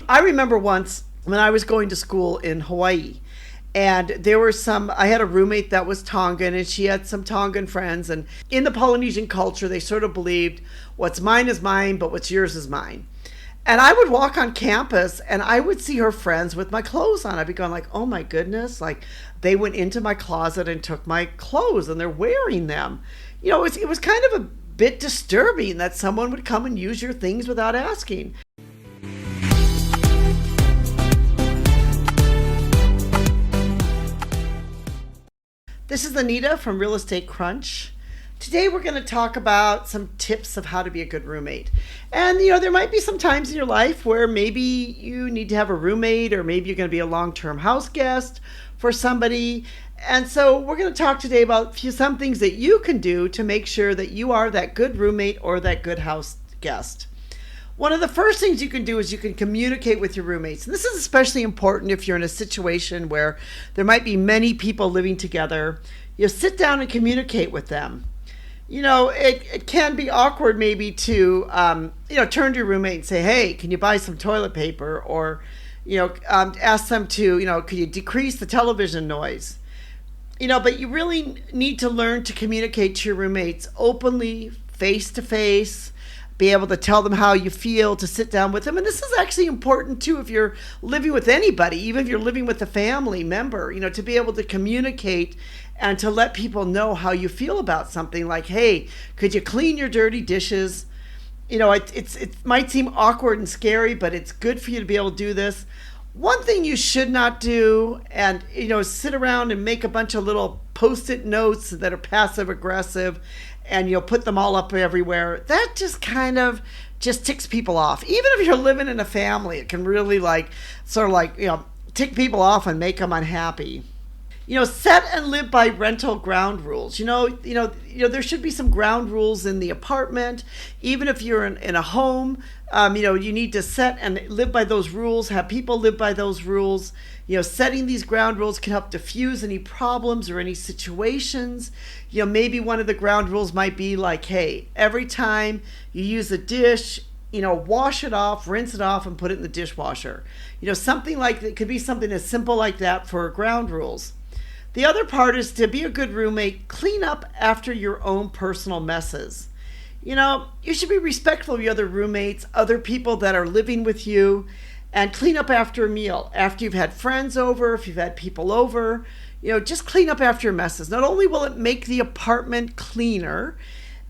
I remember once when I was going to school in Hawaii, and I had a roommate that was Tongan, and she had some Tongan friends. And in the Polynesian culture, they sort of believed what's mine is mine, but what's yours is mine. And I would walk on campus and I would see her friends with my clothes on. I'd be going like, oh my goodness, like they went into my closet and took my clothes and they're wearing them. It was kind of a bit disturbing that someone would come and use your things without asking. This is Anita from Real Estate Crunch. Today we're going to talk about some tips of how to be a good roommate. And there might be some times in your life where maybe you need to have a roommate, or maybe you're going to be a long-term house guest for somebody. And so we're going to talk today about some things that you can do to make sure that you are that good roommate or that good house guest. One of the first things you can do is you can communicate with your roommates. And this is especially important if you're in a situation where there might be many people living together. You sit down and communicate with them. It can be awkward maybe to, turn to your roommate and say, hey, can you buy some toilet paper? Or, ask them to, could you decrease the television noise? But you really need to learn to communicate to your roommates openly, face to face, be able to tell them how you feel, to sit down with them. And this is actually important too if you're living with anybody, even if you're living with a family member, to be able to communicate and to let people know how you feel about something, like, hey, could you clean your dirty dishes? It might seem awkward and scary, but it's good for you to be able to do this. One thing you should not do, and sit around and make a bunch of little post-it notes that are passive aggressive and you'll put them all up everywhere. That just kind of just ticks people off. Even if you're living in a family, it can really tick people off and make them unhappy. Set and live by rental ground rules. There should be some ground rules in the apartment. Even if you're in a home, you need to set and live by those rules, have people live by those rules. Setting these ground rules can help diffuse any problems or any situations. Maybe one of the ground rules might be like, hey, every time you use a dish, wash it off, rinse it off, and put it in the dishwasher. Something like that. Could be something as simple like that for ground rules. The other part is to be a good roommate, clean up after your own personal messes. You should be respectful of your other roommates, other people that are living with you, and clean up after a meal. After you've had friends over, if you've had people over, just clean up after your messes. Not only will it make the apartment cleaner,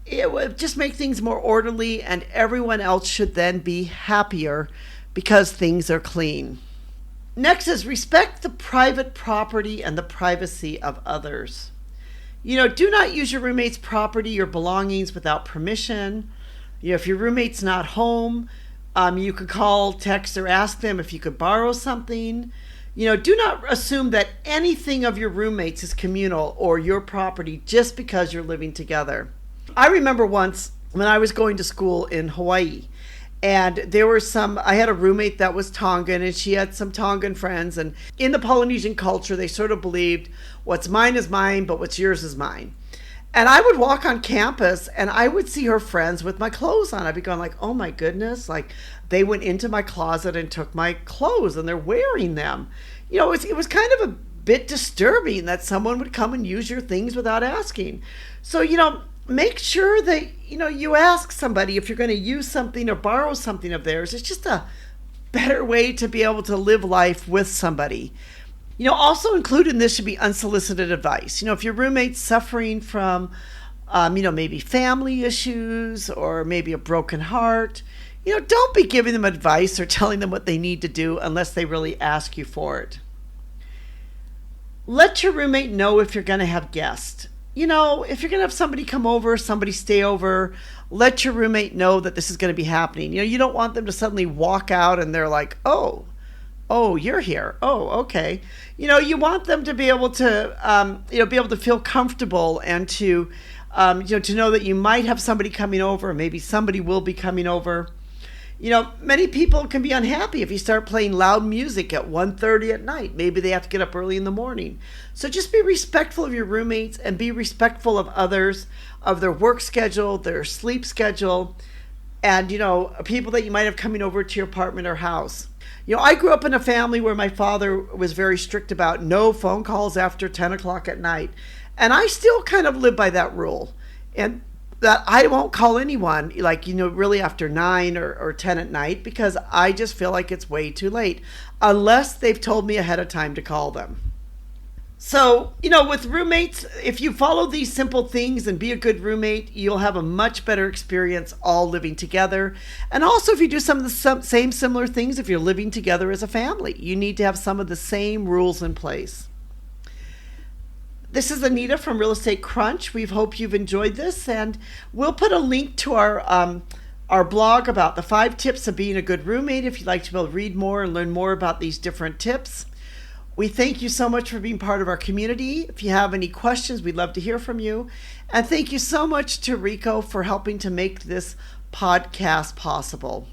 it will just make things more orderly, and everyone else should then be happier because things are clean. Next is respect the private property and the privacy of others. Do not use your roommate's property or belongings without permission. If your roommate's not home, you could call, text, or ask them if you could borrow something. Do not assume that anything of your roommates is communal or your property just because you're living together. I remember once when I was going to school in Hawaii, and I had a roommate that was Tongan, and she had some Tongan friends. And in the Polynesian culture, they sort of believed what's mine is mine, but what's yours is mine. And I would walk on campus and I would see her friends with my clothes on. I'd be going like, oh my goodness, like they went into my closet and took my clothes and they're wearing them. It was kind of a bit disturbing that someone would come and use your things without asking. So, make sure that, you ask somebody if you're going to use something or borrow something of theirs. It's just a better way to be able to live life with somebody. Also included in this should be unsolicited advice. If your roommate's suffering from, maybe family issues or maybe a broken heart, don't be giving them advice or telling them what they need to do unless they really ask you for it. Let your roommate know if you're going to have guests. If you're going to have somebody come over, somebody stay over, let your roommate know that this is going to be happening. You don't want them to suddenly walk out and they're like, oh, you're here. Oh, okay. You want them to be able to, be able to feel comfortable and to know that you might have somebody coming over, maybe somebody will be coming over. Many people can be unhappy if you start playing loud music at 1:30 at night. Maybe they have to get up early in the morning. So just be respectful of your roommates and be respectful of others, of their work schedule, their sleep schedule, and, people that you might have coming over to your apartment or house. I grew up in a family where my father was very strict about no phone calls after 10 o'clock at night. And I still kind of live by that rule. And that I won't call anyone, like, really after 9 or 10 at night, because I just feel like it's way too late, unless they've told me ahead of time to call them. So, with roommates, if you follow these simple things and be a good roommate, you'll have a much better experience all living together. And also, if you do some of the same similar things, if you're living together as a family, you need to have some of the same rules in place. This is Anita from Real Estate Crunch. We hope you've enjoyed this, and we'll put a link to our blog about the 5 tips of being a good roommate if you'd like to be able to read more and learn more about these different tips. We thank you so much for being part of our community. If you have any questions, we'd love to hear from you. And thank you so much to Rico for helping to make this podcast possible.